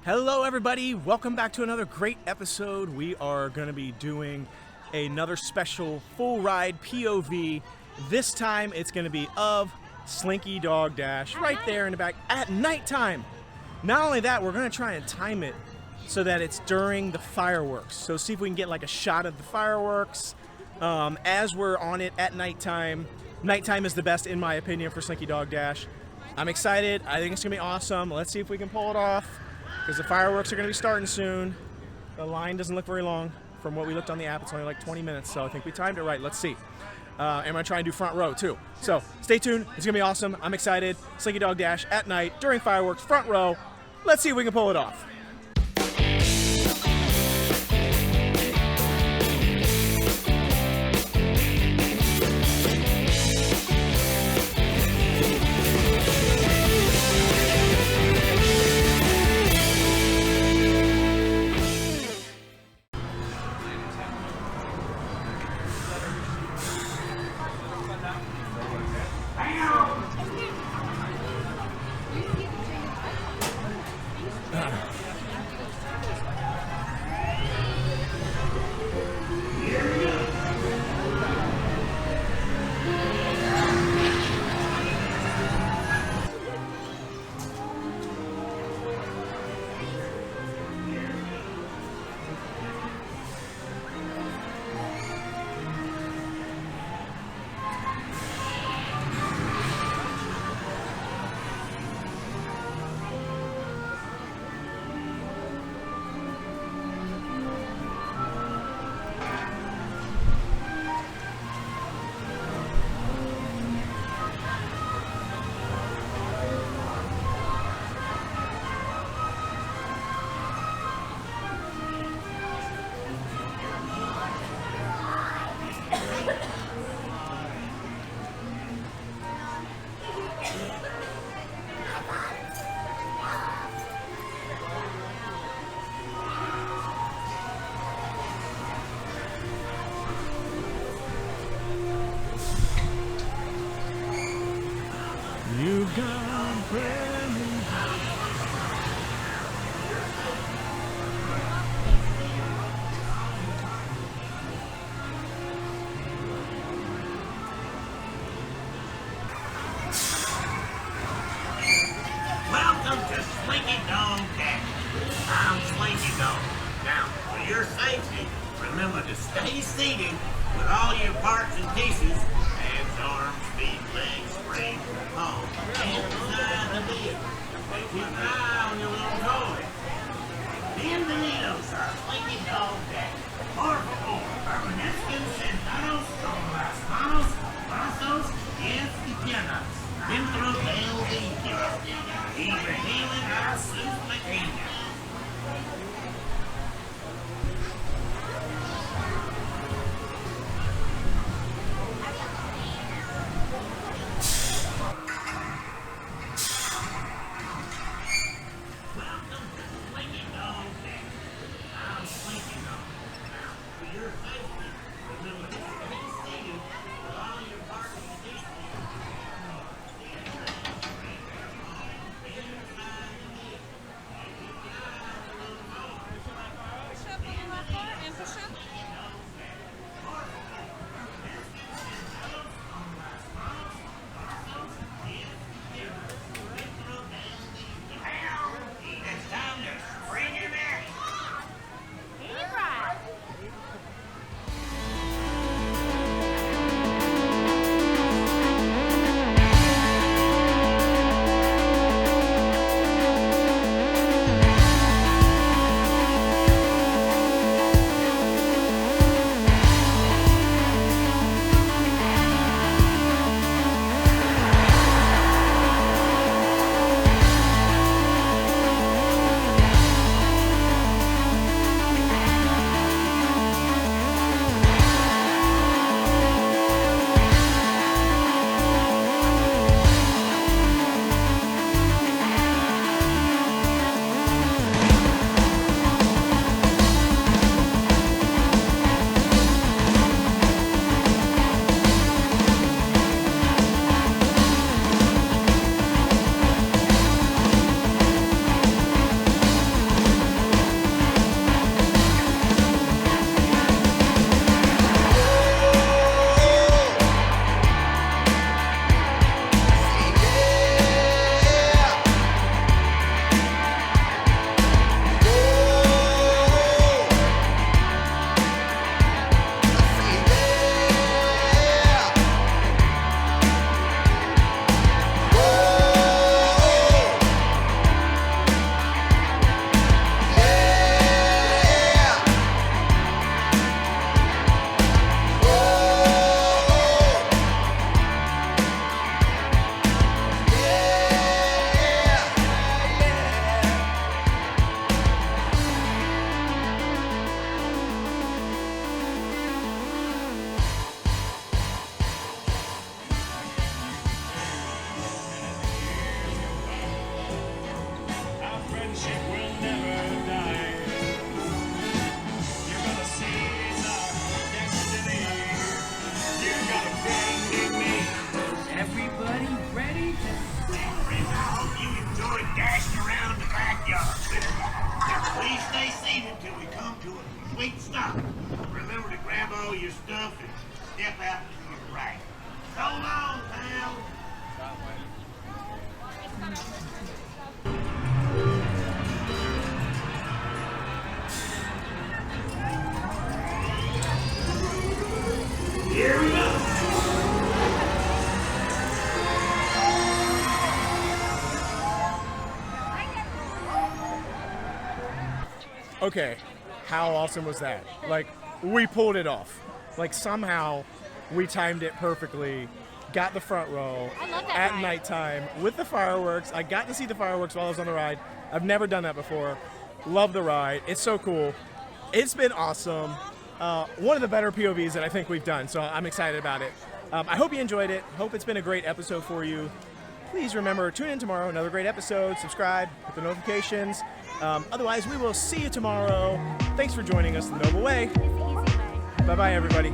Hello everybody, welcome back to another great episode. We are going to be doing another special full ride POV. This time it's going to be of Slinky Dog Dash right there in the back at nighttime. Not only that, we're going to try and time it so that it's during the fireworks. So see if we can get like a shot of the fireworks as we're on it at nighttime. Nighttime is the best in my opinion for Slinky Dog Dash. I'm excited. I think it's going to be awesome. Let's see if we can pull it off, because the fireworks are going to be starting soon. The line doesn't look very long. From what we looked on the app, it's only like 20 minutes, so I think we timed it right. Let's see. And I'm going to try and do front row, too. So stay tuned. It's going to be awesome. I'm excited. Slinky Dog Dash at night, during fireworks, front row. Let's see if we can pull it off. You got friends. Welcome to Slinky Dog Dash. I'm Slinky Dog. Now, for your safety, remember to stay seated with all your parts and pieces, hands, arms, feet, legs, springs, palms, inside the vehicle. And keep an eye on your little toy. Bienvenidos a Slinky Dog Dash. Por favor, permanezcan sentados con las manos, brazos, pies y piernas dentro del vehículo y vigilen a sus pequeños. complete stop. Remember to grab all your stuff and step out to your right. So long, pal. Here we go. Okay, how awesome was that? Like, we pulled it off. Like, somehow we timed it perfectly, got the front row I love that at ride. nighttime with the fireworks. I got to see the fireworks while I was on the ride. I've never done that before. Love the ride. It's so cool. It's been awesome. One of the better POVs that I think we've done, so I'm excited about it. I hope you enjoyed it. Hope it's been a great episode for you. Please remember, tune in tomorrow, another great episode. Subscribe, hit the notifications. Otherwise, we will see you tomorrow. Thanks for joining us the Noble Way. It's the easy way. Bye-bye, everybody.